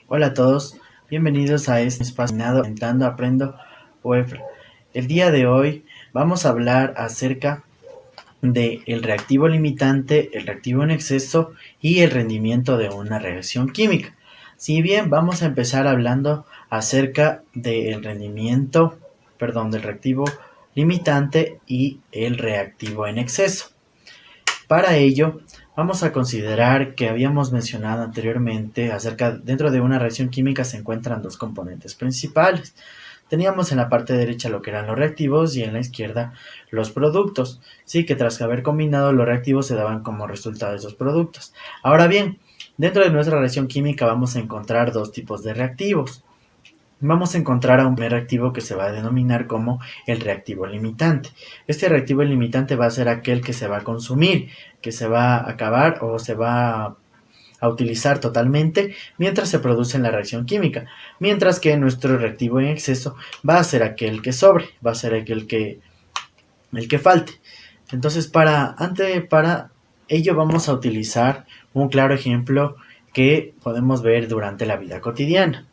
Hola a todos, bienvenidos a este espacio denominado Aumentando Aprendo UEFRA. El día de hoy vamos a hablar acerca de el reactivo limitante, el reactivo en exceso y el rendimiento de una reacción química. Si bien vamos a empezar hablando acerca del del reactivo limitante y el reactivo en exceso. Para ello, vamos a considerar que habíamos mencionado anteriormente dentro de una reacción química se encuentran dos componentes principales. Teníamos en la parte derecha lo que eran los reactivos y en la izquierda los productos. Sí, que tras haber combinado los reactivos se daban como resultado esos productos. Ahora bien, dentro de nuestra reacción química vamos a encontrar dos tipos de reactivos. Vamos a encontrar a un primer reactivo que se va a denominar como el reactivo limitante. Este reactivo limitante va a ser aquel que se va a consumir, que se va a acabar o se va a utilizar totalmente mientras se produce en la reacción química, mientras que nuestro reactivo en exceso va a ser aquel que sobre, va a ser el que falte. Entonces, para ello vamos a utilizar un claro ejemplo que podemos ver durante la vida cotidiana.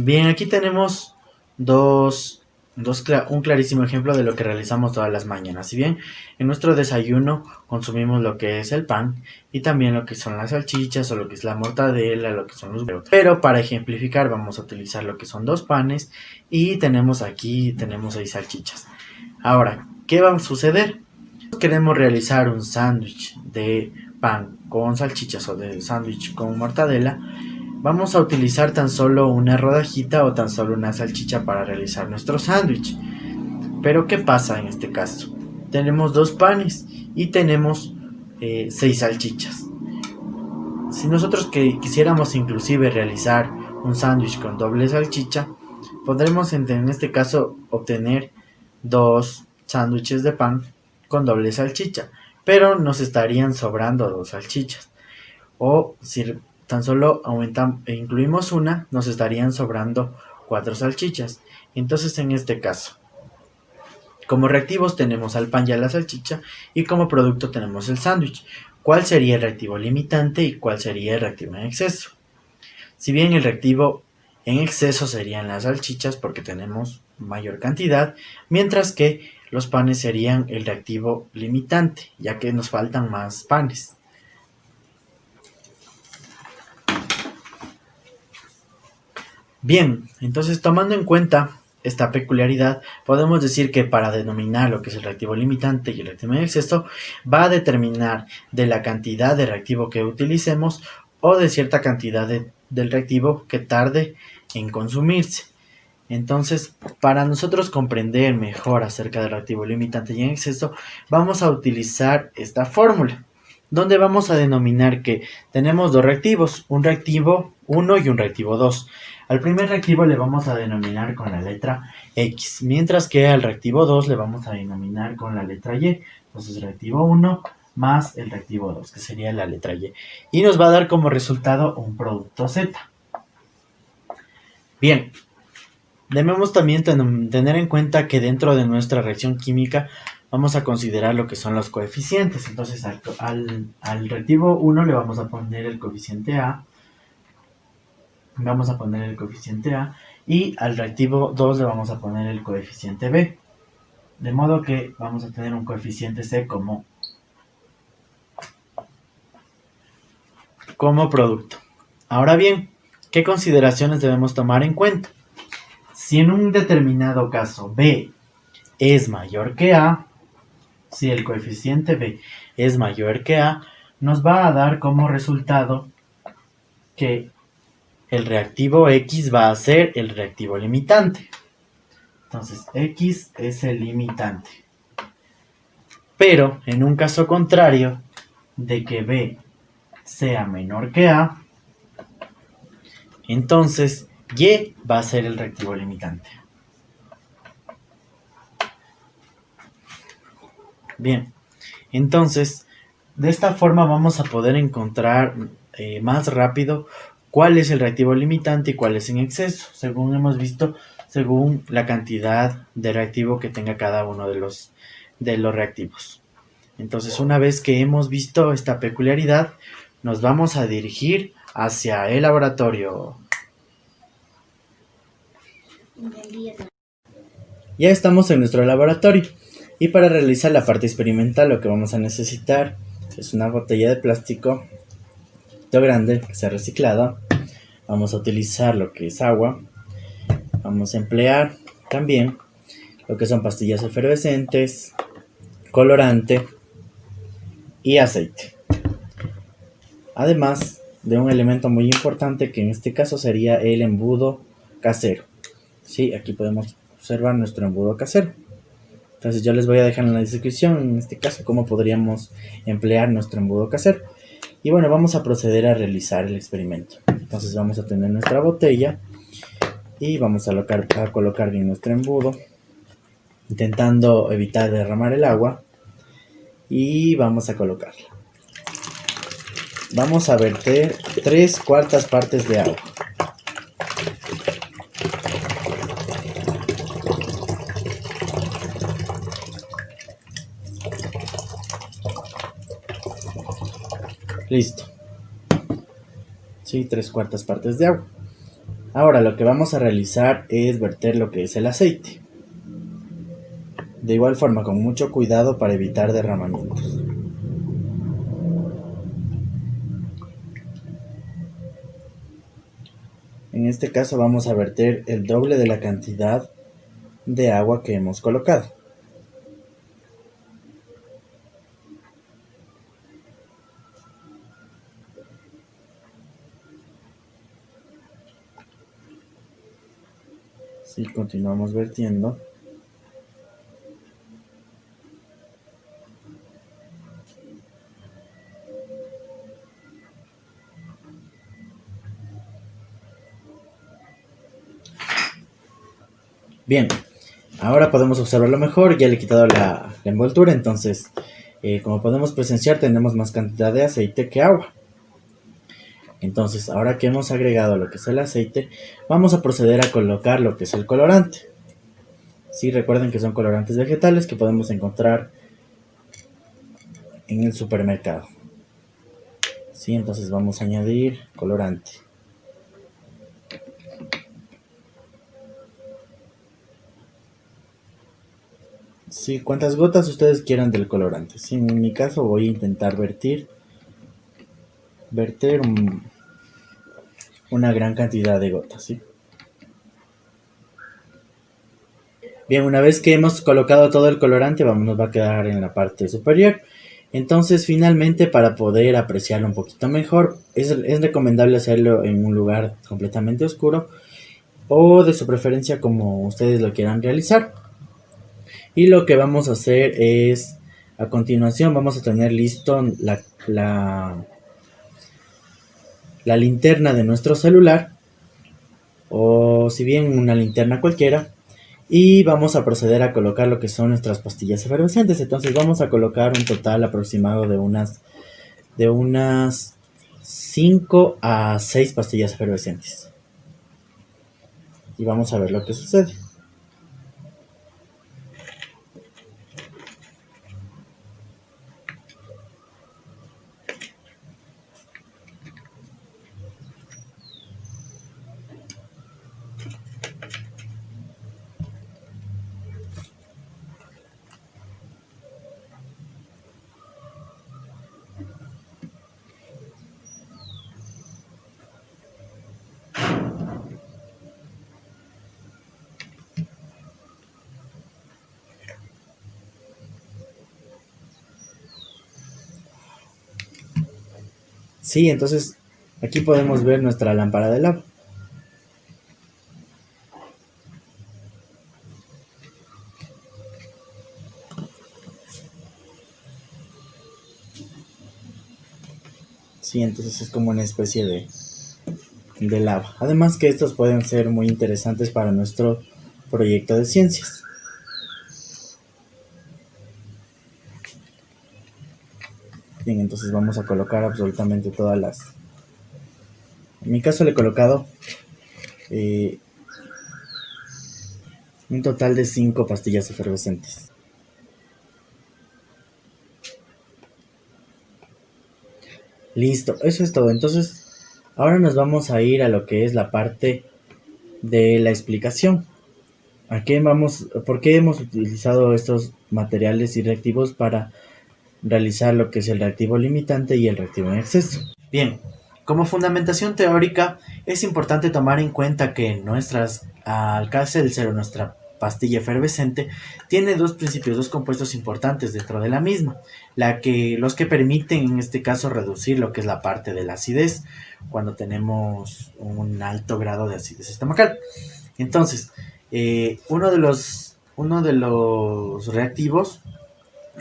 Bien, aquí tenemos un clarísimo ejemplo de lo que realizamos todas las mañanas. Si bien en nuestro desayuno consumimos lo que es el pan y también lo que son las salchichas o lo que es la mortadela, lo que son los huevos. Pero para ejemplificar vamos a utilizar lo que son dos panes y tenemos 6 salchichas. Ahora, ¿qué va a suceder? Queremos realizar un sándwich de pan con salchichas o de sándwich con mortadela. Vamos a utilizar tan solo una rodajita o tan solo una salchicha para realizar nuestro sándwich. Pero ¿qué pasa en este caso? Tenemos dos panes y tenemos 6 salchichas. Si nosotros quisiéramos inclusive realizar un sándwich con doble salchicha, podremos en este caso obtener dos sándwiches de pan con doble salchicha, pero nos estarían sobrando dos salchichas. O si tan solo incluimos una, nos estarían sobrando 4 salchichas. Entonces, en este caso, como reactivos tenemos al pan y a la salchicha y como producto tenemos el sándwich. ¿Cuál sería el reactivo limitante y cuál sería el reactivo en exceso? Si bien el reactivo en exceso serían las salchichas porque tenemos mayor cantidad, mientras que los panes serían el reactivo limitante, ya que nos faltan más panes. Bien, entonces tomando en cuenta esta peculiaridad, podemos decir que para denominar lo que es el reactivo limitante y el reactivo en exceso, va a determinar de la cantidad de reactivo que utilicemos o de cierta cantidad del reactivo que tarde en consumirse. Entonces, para nosotros comprender mejor acerca del reactivo limitante y en exceso, vamos a utilizar esta fórmula, donde vamos a denominar que tenemos dos reactivos, un reactivo 1 y un reactivo 2. Al primer reactivo le vamos a denominar con la letra X, mientras que al reactivo 2 le vamos a denominar con la letra Y. Entonces, reactivo 1 más el reactivo 2, que sería la letra Y. Y nos va a dar como resultado un producto Z. Bien, debemos también tener en cuenta que dentro de nuestra reacción química vamos a considerar lo que son los coeficientes. Entonces al reactivo 1 le vamos a poner el coeficiente A. Vamos a poner el coeficiente A. Y al reactivo 2 le vamos a poner el coeficiente B. De modo que vamos a tener un coeficiente C como producto. Ahora bien, ¿qué consideraciones debemos tomar en cuenta? Si en un determinado caso B es mayor que A, si el coeficiente B es mayor que A, nos va a dar como resultado que el reactivo X va a ser el reactivo limitante. Entonces, X es el limitante. Pero, en un caso contrario, de que B sea menor que A, entonces Y va a ser el reactivo limitante. Bien, entonces, de esta forma vamos a poder encontrar más rápido cuál es el reactivo limitante y cuál es en exceso, según hemos visto, según la cantidad de reactivo que tenga cada uno de los reactivos. Entonces, una vez que hemos visto esta peculiaridad, nos vamos a dirigir hacia el laboratorio. Ya estamos en nuestro laboratorio y para realizar la parte experimental lo que vamos a necesitar es una botella de plástico grande que sea reciclada. Vamos a utilizar lo que es agua. Vamos a emplear también lo que son pastillas efervescentes, colorante y aceite. Además de un elemento muy importante que en este caso sería el embudo casero. Sí, aquí podemos observar nuestro embudo casero. Entonces yo les voy a dejar en la descripción, en este caso, cómo podríamos emplear nuestro embudo casero. Y bueno, vamos a proceder a realizar el experimento. Entonces vamos a tener nuestra botella y vamos a colocar bien nuestro embudo, intentando evitar derramar el agua. Y vamos a colocarla. Vamos a verter 3/4 partes de agua. Listo. Sí, 3/4 partes de agua. Ahora lo que vamos a realizar es verter lo que es el aceite. De igual forma, con mucho cuidado para evitar derramamientos. En este caso vamos a verter el doble de la cantidad de agua que hemos colocado. Sí, continuamos vertiendo. Bien, ahora podemos observarlo mejor. Ya le he quitado la envoltura, entonces como podemos presenciar tenemos más cantidad de aceite que agua. Entonces ahora que hemos agregado lo que es el aceite, vamos a proceder a colocar lo que es el colorante. Sí, recuerden que son colorantes vegetales que podemos encontrar en el supermercado. Sí, entonces vamos a añadir colorante. Sí, cuántas gotas ustedes quieran del colorante. Sí, en mi caso voy a intentar verter una gran cantidad de gotas, ¿sí? Bien, una vez que hemos colocado todo el colorante, nos va a quedar en la parte superior. Entonces, finalmente, para poder apreciarlo un poquito mejor, es recomendable hacerlo en un lugar completamente oscuro o de su preferencia como ustedes lo quieran realizar. Y lo que vamos a hacer es, a continuación, vamos a tener listo la linterna de nuestro celular, o si bien una linterna cualquiera, y vamos a proceder a colocar lo que son nuestras pastillas efervescentes. Entonces vamos a colocar un total aproximado de unas 5 a 6 pastillas efervescentes. Y vamos a ver lo que sucede. Sí, entonces aquí podemos ver nuestra lámpara de lava. Sí, entonces es como una especie de lava. Además que estos pueden ser muy interesantes para nuestro proyecto de ciencias. Bien, entonces vamos a colocar absolutamente todas las... En mi caso le he colocado un total de 5 pastillas efervescentes. Listo, eso es todo. Entonces, ahora nos vamos a ir a lo que es la parte de la explicación. ¿Por qué hemos utilizado estos materiales y reactivos para realizar lo que es el reactivo limitante y el reactivo en exceso? Bien, como fundamentación teórica, es importante tomar en cuenta que nuestras alcance del cero, nuestra pastilla efervescente, tiene dos principios, dos compuestos importantes dentro de la misma, los que permiten en este caso reducir lo que es la parte de la acidez cuando tenemos un alto grado de acidez estomacal. Entonces, uno de los reactivos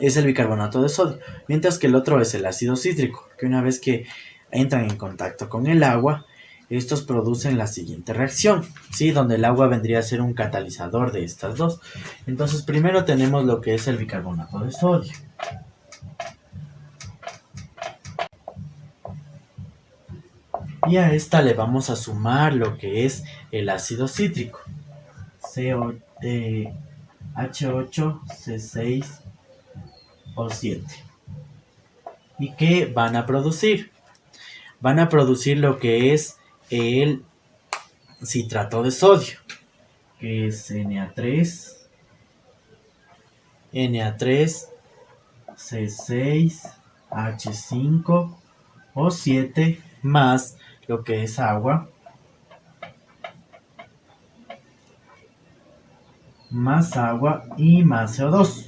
es el bicarbonato de sodio, mientras que el otro es el ácido cítrico, que una vez que entran en contacto con el agua, estos producen la siguiente reacción, ¿sí? Donde el agua vendría a ser un catalizador de estas dos. Entonces, primero tenemos lo que es el bicarbonato de sodio. Y a esta le vamos a sumar lo que es el ácido cítrico, H8C6O7. ¿Y qué van a producir? Van a producir lo que es el citrato de sodio, que es Na3, C6H5O7 más lo que es agua, y más CO2.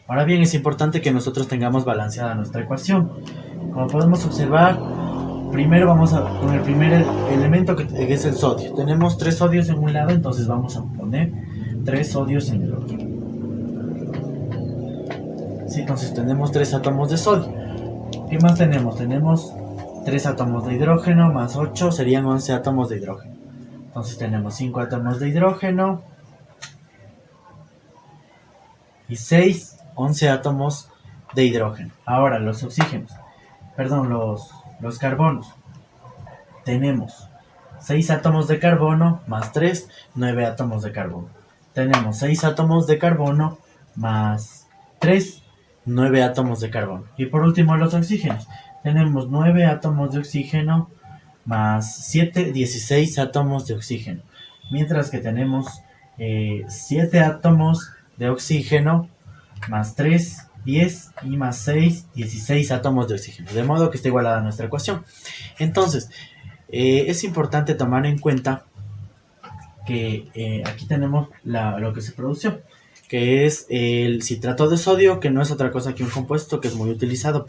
Ahora bien, es importante que nosotros tengamos balanceada nuestra ecuación. Como podemos observar, primero vamos con el primer elemento que es el sodio. Tenemos 3 sodios en un lado, entonces vamos a poner 3 sodios en el otro. Sí, entonces tenemos 3 átomos de sodio. ¿Qué más tenemos? Tenemos 3 átomos de hidrógeno más 8 serían 11 átomos de hidrógeno. Entonces tenemos 5 átomos de hidrógeno y 11 átomos de hidrógeno. Ahora los oxígenos, los carbonos. Tenemos 6 átomos de carbono más 3, 9 átomos de carbono. Tenemos 6 átomos de carbono más 3, 9 átomos de carbono. Y por último los oxígenos. Tenemos 9 átomos de oxígeno más 7, 16 átomos de oxígeno. Mientras que tenemos 7 átomos de oxígeno más 3, 10 y más 6, 16 átomos de oxígeno. De modo que está igualada nuestra ecuación. Entonces, es importante tomar en cuenta que aquí tenemos lo que se produjo, que es el citrato de sodio, que no es otra cosa que un compuesto que es muy utilizado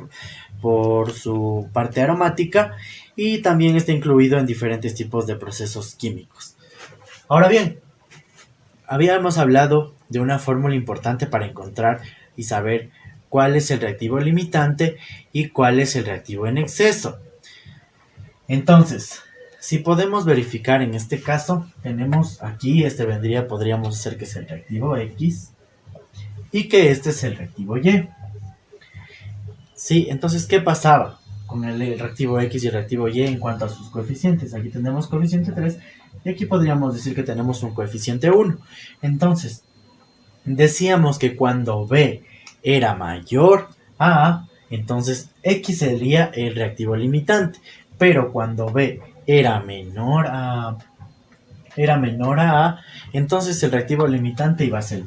por su parte aromática y también está incluido en diferentes tipos de procesos químicos. Ahora bien, habíamos hablado de una fórmula importante para encontrar y saber cuál es el reactivo limitante y cuál es el reactivo en exceso. Entonces, si podemos verificar en este caso, tenemos aquí, podríamos hacer que es el reactivo X y que este es el reactivo Y. Sí, entonces, ¿qué pasaba con el reactivo X y el reactivo Y en cuanto a sus coeficientes? Aquí tenemos coeficiente 3 y aquí podríamos decir que tenemos un coeficiente 1. Entonces, decíamos que cuando B era mayor a A, entonces X sería el reactivo limitante. Pero cuando B era menor a A, entonces el reactivo limitante iba a ser Y.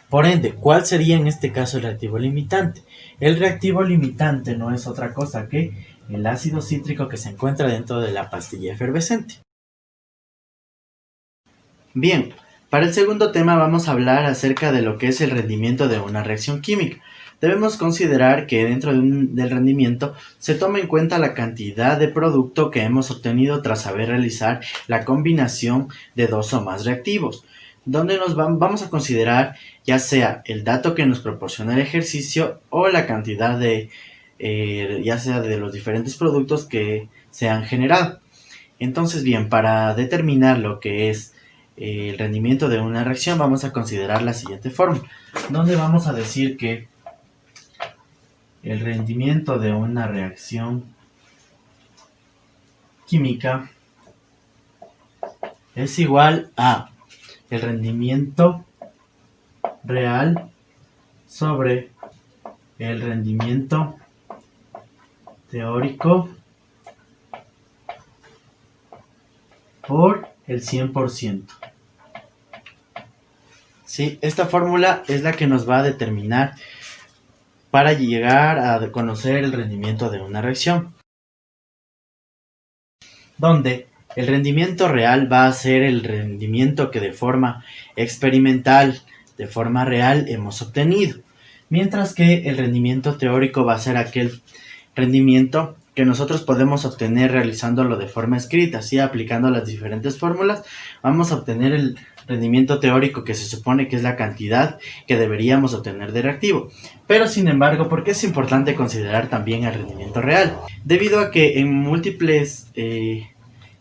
Por ende, ¿cuál sería en este caso el reactivo limitante? El reactivo limitante no es otra cosa que el ácido cítrico que se encuentra dentro de la pastilla efervescente. Bien, para el segundo tema vamos a hablar acerca de lo que es el rendimiento de una reacción química. Debemos considerar que dentro del rendimiento se toma en cuenta la cantidad de producto que hemos obtenido tras saber realizar la combinación de dos o más reactivos, donde vamos a considerar ya sea el dato que nos proporciona el ejercicio o la cantidad ya sea de los diferentes productos que se han generado. Entonces, bien, para determinar lo que es el rendimiento de una reacción, vamos a considerar la siguiente fórmula, donde vamos a decir que el rendimiento de una reacción química es igual a el rendimiento real sobre el rendimiento teórico por el 100%. Sí, esta fórmula es la que nos va a determinar para llegar a conocer el rendimiento de una reacción, donde el rendimiento real va a ser el rendimiento que de forma experimental, de forma real, hemos obtenido, mientras que el rendimiento teórico va a ser aquel rendimiento que nosotros podemos obtener realizándolo de forma escrita, ¿sí? Aplicando las diferentes fórmulas, vamos a obtener el rendimiento teórico que se supone que es la cantidad que deberíamos obtener de reactivo. Pero sin embargo, ¿por qué es importante considerar también el rendimiento real? Debido a que en múltiples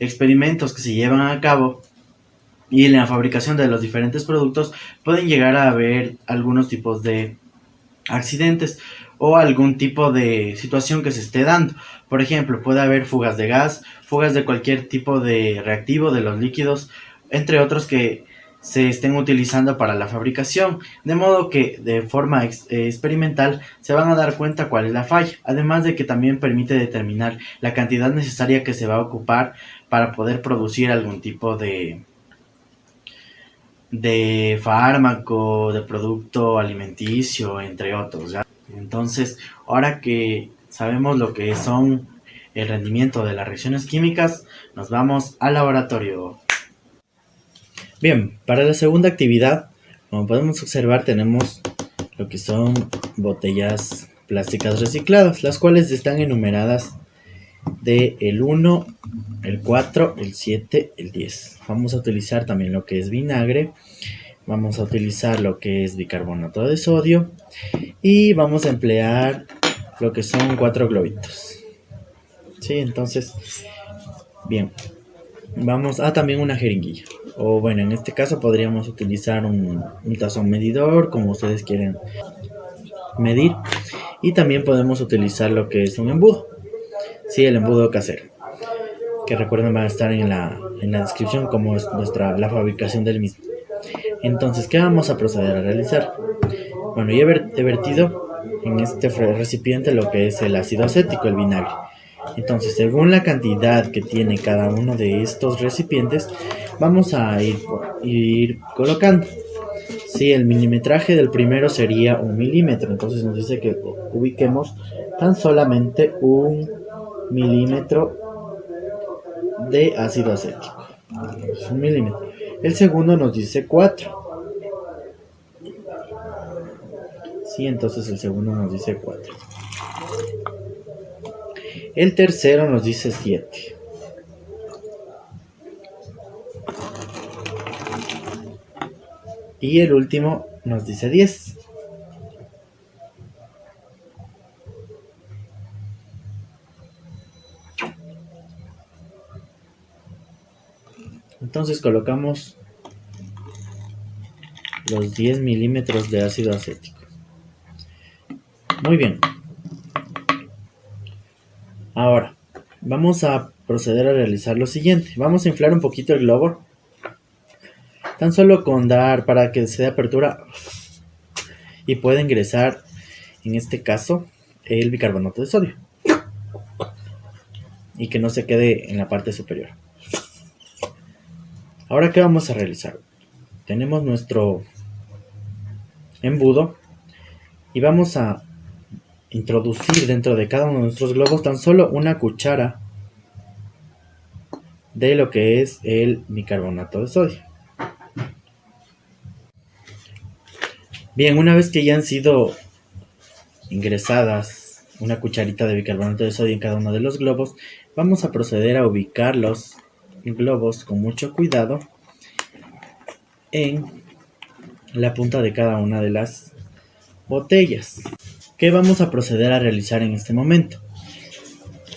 experimentos que se llevan a cabo y en la fabricación de los diferentes productos pueden llegar a haber algunos tipos de accidentes o algún tipo de situación que se esté dando. Por ejemplo, puede haber fugas de gas, fugas de cualquier tipo de reactivo de los líquidos, entre otros que se estén utilizando para la fabricación, de modo que de forma experimental se van a dar cuenta cuál es la falla, además de que también permite determinar la cantidad necesaria que se va a ocupar para poder producir algún tipo de fármaco, de producto alimenticio, entre otros, ¿ya? Entonces, ahora que sabemos lo que son el rendimiento de las reacciones químicas, nos vamos al laboratorio. Bien, para la segunda actividad, como podemos observar, tenemos lo que son botellas plásticas recicladas, las cuales están enumeradas de el 1, el 4, el 7, el 10. Vamos a utilizar también lo que es vinagre, vamos a utilizar lo que es bicarbonato de sodio y vamos a emplear lo que son 4 globitos. Sí, entonces, bien, vamos a también una jeringuilla. O bueno, en este caso podríamos utilizar un tazón medidor, como ustedes quieren medir. Y también podemos utilizar lo que es un embudo. Sí, el embudo casero, que recuerden va a estar en la descripción como es la fabricación del mismo. Entonces, ¿qué vamos a proceder a realizar? Bueno, ya he vertido en este recipiente lo que es el ácido acético, el vinagre. Entonces, según la cantidad que tiene cada uno de estos recipientes, vamos a ir colocando. Sí, el milimetraje del primero sería 1 milímetro. Entonces nos dice que ubiquemos tan solamente 1 milímetro de ácido acético. Es 1 milímetro. El segundo nos dice 4. Sí, entonces el segundo nos dice 4. El tercero nos dice 7. Y el último nos dice 10. Entonces colocamos los 10 milímetros de ácido acético. Muy bien. Ahora, vamos a proceder a realizar lo siguiente. Vamos a inflar un poquito el globo. Tan solo con dar para que se dé apertura y pueda ingresar, en este caso, el bicarbonato de sodio. Y que no se quede en la parte superior. Ahora, ¿qué vamos a realizar? Tenemos nuestro embudo y vamos a introducir dentro de cada uno de nuestros globos tan solo una cuchara de lo que es el bicarbonato de sodio. Bien, una vez que ya han sido ingresadas una cucharita de bicarbonato de sodio en cada uno de los globos, vamos a proceder a ubicar los globos con mucho cuidado en la punta de cada una de las botellas. ¿Qué vamos a proceder a realizar en este momento?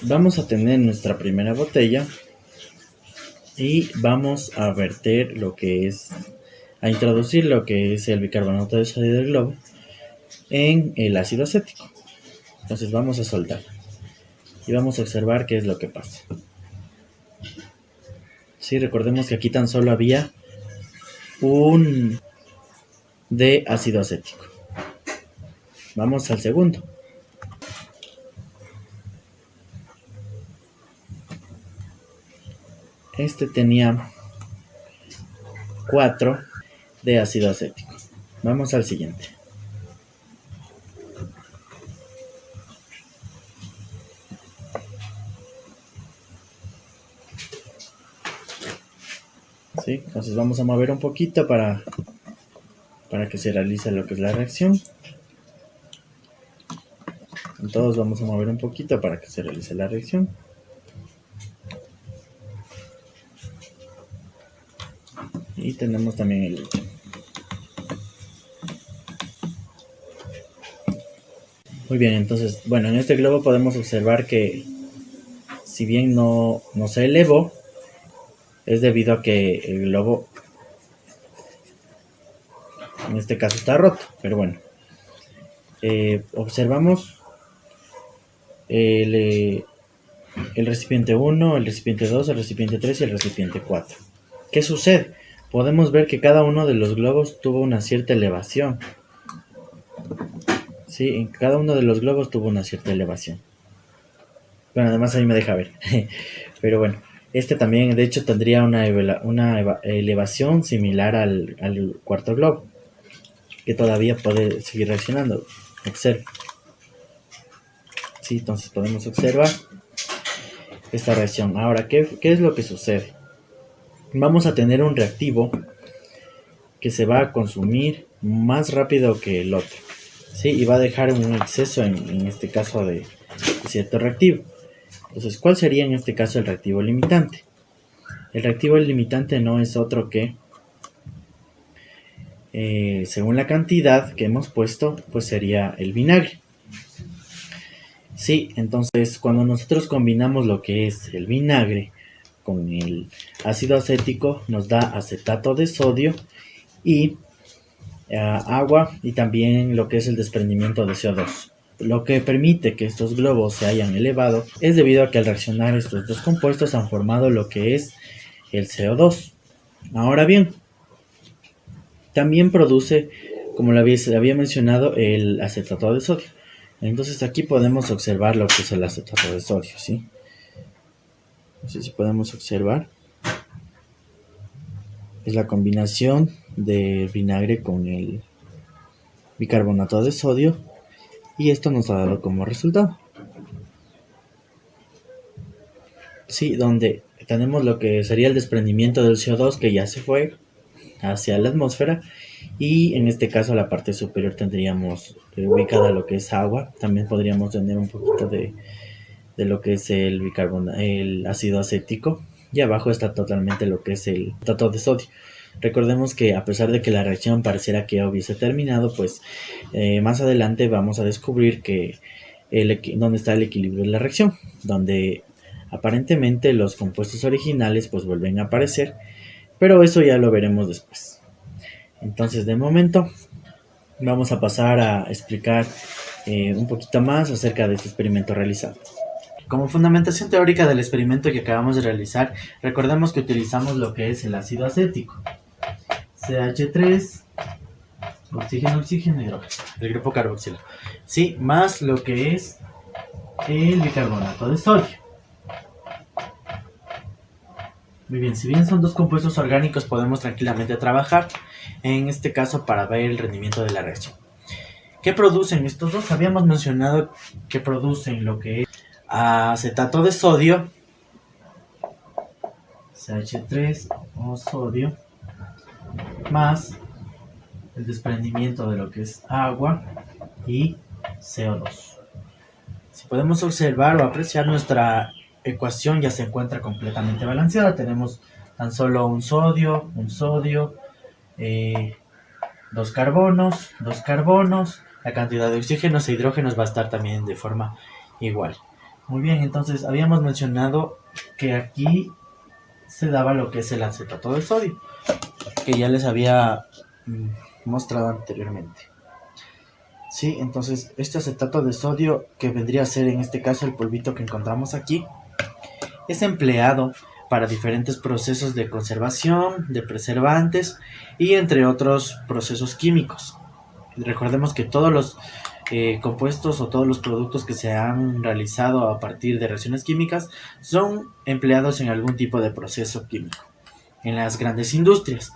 Vamos a tener nuestra primera botella y vamos a verter a introducir lo que es el bicarbonato de sodio del globo en el ácido acético. Entonces vamos a soltar y vamos a observar qué es lo que pasa. Sí, recordemos que aquí tan solo había un de ácido acético. Vamos al segundo. este tenía 4 de ácido acético. Vamos al siguiente. ¿Sí? Entonces vamos a mover un poquito para que se realice lo que es la reacción. Todos vamos a mover un poquito para que se realice la reacción. Y tenemos también el líquido. Muy bien, entonces, bueno, en este globo podemos observar que si bien no se elevó, es debido a que el globo en este caso está roto. Pero bueno, observamos el recipiente 1, el recipiente 2, el recipiente 3 y el recipiente 4. ¿Qué sucede? Podemos ver que cada uno de los globos tuvo una cierta elevación. Sí, en cada uno de los globos tuvo una cierta elevación. Bueno, además a mí me deja ver. Pero bueno, este también de hecho tendría una elevación similar al cuarto globo, que todavía puede seguir reaccionando. Observe. Sí, entonces podemos observar esta reacción. Ahora, ¿qué es lo que sucede? Vamos a tener un reactivo que se va a consumir más rápido que el otro. Sí, y va a dejar un exceso en este caso de cierto reactivo. Entonces, ¿cuál sería en este caso el reactivo limitante? El reactivo limitante no es otro que, según la cantidad que hemos puesto, pues sería el vinagre. Sí, entonces cuando nosotros combinamos lo que es el vinagre con el ácido acético, nos da acetato de sodio y agua, y también lo que es el desprendimiento de CO2. Lo que permite que estos globos se hayan elevado es debido a que al reaccionar estos dos compuestos han formado lo que es el CO2. Ahora bien, también produce, como lo había mencionado, el acetato de sodio. Entonces aquí podemos observar lo que es el acetato de sodio, ¿sí? No sé si podemos observar. Es la combinación de vinagre con el bicarbonato de sodio, y esto nos ha dado como resultado. Sí, donde tenemos lo que sería el desprendimiento del CO2, que ya se fue hacia la atmósfera, y en este caso la parte superior tendríamos ubicada lo que es agua. También podríamos tener un poquito de lo que es el ácido acético, y abajo está totalmente lo que es el acetato de sodio. Recordemos que a pesar de que la reacción pareciera que ya hubiese terminado, pues más adelante vamos a descubrir que dónde está el equilibrio de la reacción, donde aparentemente los compuestos originales pues vuelven a aparecer, pero eso ya lo veremos después. Entonces, de momento vamos a pasar a explicar un poquito más acerca de este experimento realizado. Como fundamentación teórica del experimento que acabamos de realizar, recordemos que utilizamos lo que es el ácido acético, CH3, oxígeno, oxígeno, hidrógeno, el grupo carboxilo, sí, más lo que es el bicarbonato de sodio. Muy bien, si bien son dos compuestos orgánicos, podemos tranquilamente trabajar en este caso para ver el rendimiento de la reacción. ¿Qué producen estos dos? Habíamos mencionado que producen lo que es acetato de sodio, CH3 o sodio, más el desprendimiento de lo que es agua y CO2. Si podemos observar o apreciar, nuestra ecuación ya se encuentra completamente balanceada. Tenemos tan solo un sodio, dos carbonos, la cantidad de oxígenos e hidrógenos va a estar también de forma igual. Muy bien, entonces habíamos mencionado que aquí se daba lo que es el acetato de sodio, que ya les había mostrado anteriormente. Sí, entonces este acetato de sodio, que vendría a ser en este caso el polvito que encontramos aquí, es empleado para diferentes procesos de conservación, de preservantes y entre otros procesos químicos. Recordemos que todos los compuestos o todos los productos que se han realizado a partir de reacciones químicas son empleados en algún tipo de proceso químico en las grandes industrias.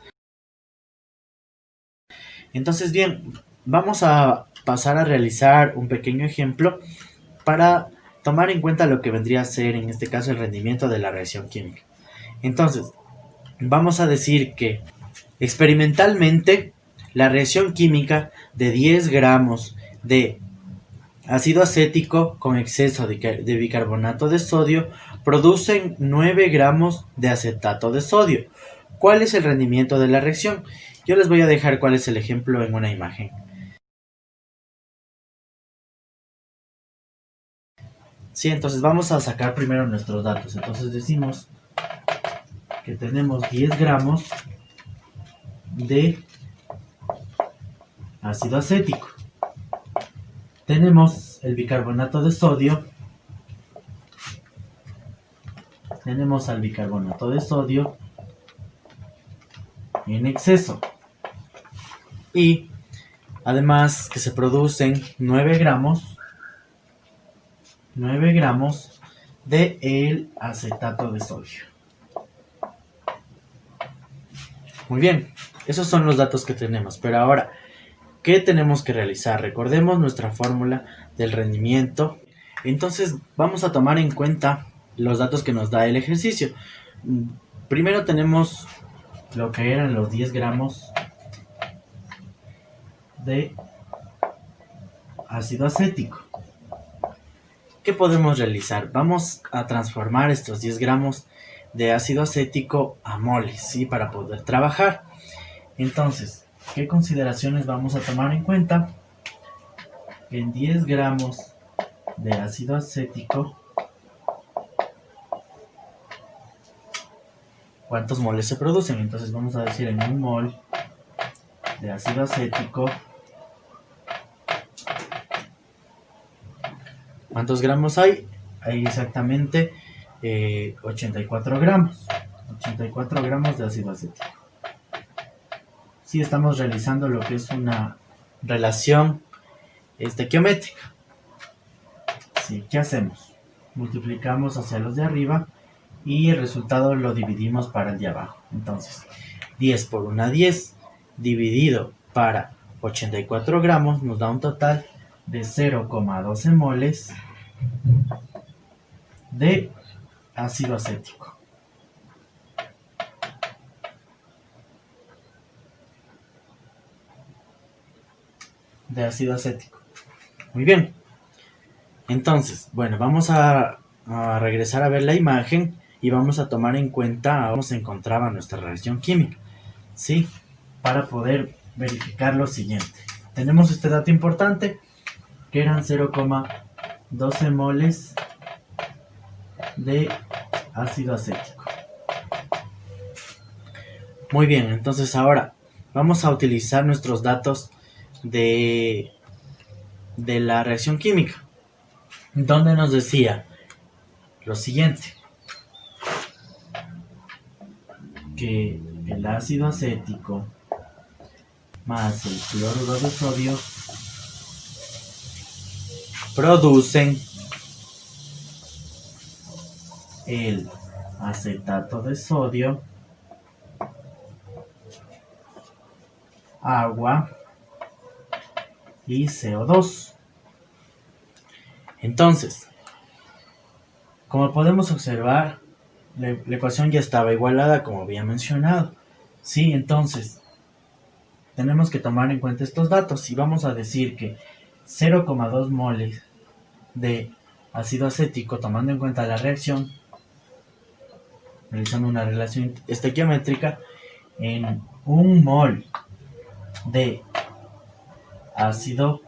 Entonces, bien, vamos a pasar a realizar un pequeño ejemplo para tomar en cuenta lo que vendría a ser en este caso el rendimiento de la reacción química. Entonces, vamos a decir que experimentalmente la reacción química de 10 gramos de ácido acético con exceso de bicarbonato de sodio producen 9 gramos de acetato de sodio. ¿Cuál es el rendimiento de la reacción? Yo les voy a dejar cuál es el ejemplo en una imagen. Sí, entonces vamos a sacar primero nuestros datos. Entonces decimos que tenemos 10 gramos de ácido acético. Tenemos el bicarbonato de sodio. Tenemos al bicarbonato de sodio en exceso. Y además que se producen 9 gramos de el acetato de sodio. Muy bien, esos son los datos que tenemos. Pero ahora, ¿qué tenemos que realizar? Recordemos nuestra fórmula del rendimiento. Entonces vamos a tomar en cuenta los datos que nos da el ejercicio. Primero tenemos lo que eran los 10 gramos de ácido acético. ¿Qué podemos realizar? Vamos a transformar estos 10 gramos de ácido acético a moles, ¿sí? Para poder trabajar. Entonces, ¿qué consideraciones vamos a tomar en cuenta? En 10 gramos de ácido acético, ¿cuántos moles se producen? Entonces vamos a decir en un mol de ácido acético, ¿cuántos gramos hay? Hay exactamente 84 gramos. 84 gramos de ácido acético. Si estamos realizando lo que es una relación estequiométrica. Sí, ¿qué hacemos? Multiplicamos hacia los de arriba y el resultado lo dividimos para el de abajo. Entonces, 10 por una 10 dividido para 84 gramos nos da un total de 0,12 moles de ácido acético. De ácido acético. Muy bien. Entonces, bueno, vamos a regresar a ver la imagen y vamos a tomar en cuenta cómo se encontraba nuestra reacción química, ¿sí? Para poder verificar lo siguiente. Tenemos este dato importante, que eran 0,12 moles de ácido acético. Muy bien, entonces ahora vamos a utilizar nuestros datos de la reacción química, donde nos decía lo siguiente, que el ácido acético más el cloruro de sodio producen el acetato de sodio, agua y CO2. Entonces, como podemos observar, la ecuación ya estaba igualada, como había mencionado. Sí, entonces, tenemos que tomar en cuenta estos datos y vamos a decir que 0,2 moles de ácido acético, tomando en cuenta la reacción, realizando una relación estequiométrica, en un mol de ácido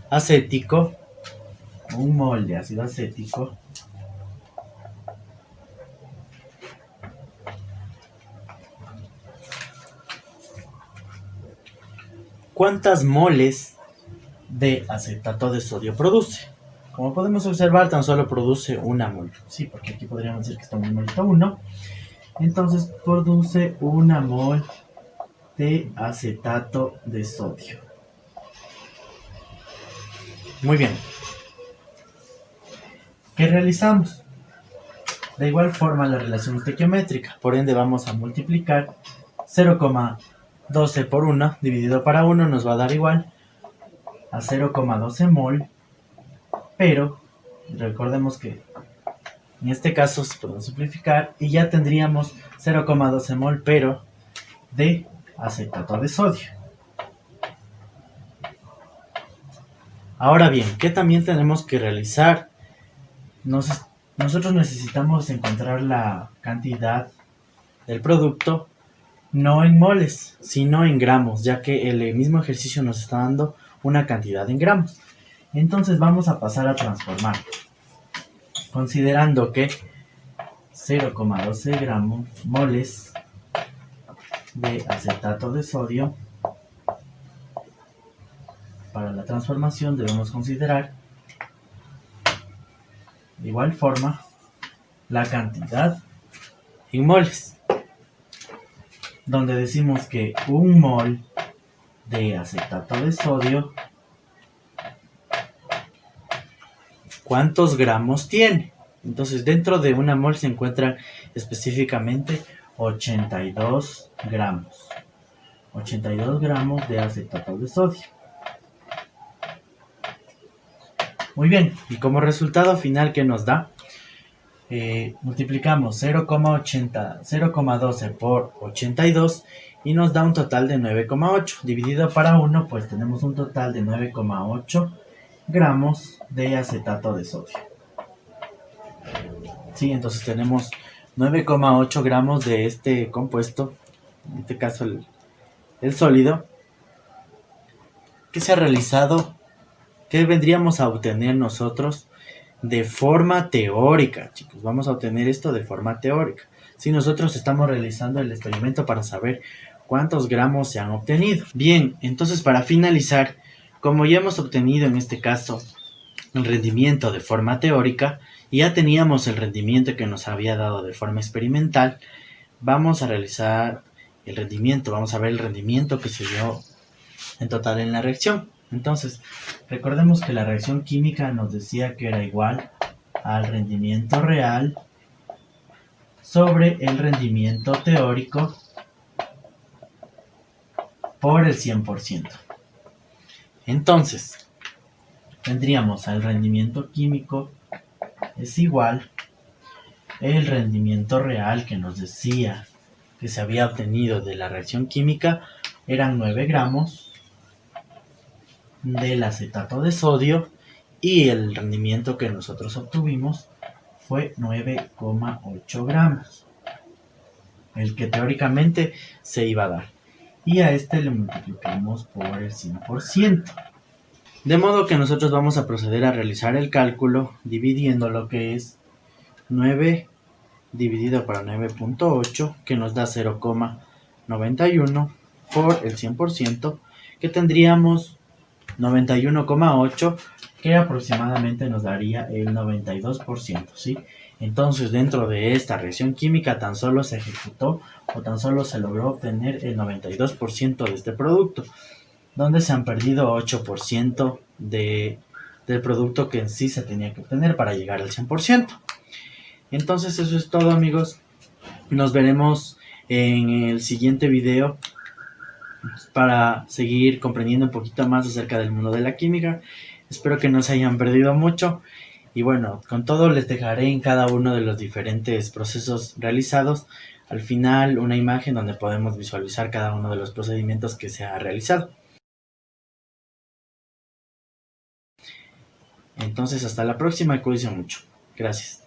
acético, un mol de ácido acético ¿cuántas moles de acetato de sodio produce? Como podemos observar, tan solo produce una mol. Sí, porque aquí podríamos decir que está un molito 1. Entonces produce una mol de acetato de sodio. Muy bien. ¿Qué realizamos? De igual forma la relación estequiométrica, por ende vamos a multiplicar 0,12 por 1 dividido para 1 nos va a dar igual a 0,12 mol, pero recordemos que en este caso se puede simplificar y ya tendríamos 0,12 mol, pero de acetato de sodio. Ahora bien, ¿qué también tenemos que realizar? Nosotros necesitamos encontrar la cantidad del producto no en moles, sino en gramos, ya que el mismo ejercicio nos está dando una cantidad en gramos. Entonces vamos a pasar a transformar, considerando que 0,12 gramos moles de acetato de sodio. Para la transformación debemos considerar de igual forma la cantidad en moles, donde decimos que un mol de acetato de sodio, ¿cuántos gramos tiene? Entonces dentro de una mol se encuentran específicamente 82 gramos. 82 gramos de acetato de sodio. Muy bien, y como resultado final, ¿qué nos da? Multiplicamos 0,12 por 82 y nos da un total de 9,8. Dividido para 1, pues tenemos un total de 9,8 gramos de acetato de sodio. Sí, entonces tenemos 9,8 gramos de este compuesto, en este caso el sólido, que se ha realizado, que vendríamos a obtener nosotros de forma teórica, chicos. Vamos a obtener esto de forma teórica. Si nosotros estamos realizando el experimento para saber cuántos gramos se han obtenido. Bien, entonces para finalizar, como ya hemos obtenido en este caso el rendimiento de forma teórica y ya teníamos el rendimiento que nos había dado de forma experimental, vamos a realizar el rendimiento, vamos a ver el rendimiento que se dio en total en la reacción. Entonces, recordemos que la reacción química nos decía que era igual al rendimiento real sobre el rendimiento teórico por el 100%. Entonces, tendríamos al rendimiento químico es igual el rendimiento real que nos decía que se había obtenido de la reacción química eran 9 gramos del acetato de sodio y el rendimiento que nosotros obtuvimos fue 9,8 gramos, el que teóricamente se iba a dar, y a este le multiplicamos por el 100%. De modo que nosotros vamos a proceder a realizar el cálculo dividiendo lo que es 9 dividido por 9,8, que nos da 0,91 por el 100%, que tendríamos 91,8, que aproximadamente nos daría el 92%, ¿sí? Entonces, dentro de esta reacción química tan solo se ejecutó o tan solo se logró obtener el 92% de este producto, donde se han perdido 8% del producto que en sí se tenía que obtener para llegar al 100%. Entonces, eso es todo, amigos. Nos veremos en el siguiente video para seguir comprendiendo un poquito más acerca del mundo de la química. Espero que no se hayan perdido mucho. Y bueno, con todo les dejaré en cada uno de los diferentes procesos realizados al final una imagen donde podemos visualizar cada uno de los procedimientos que se ha realizado. Entonces hasta la próxima y cuídense mucho. Gracias.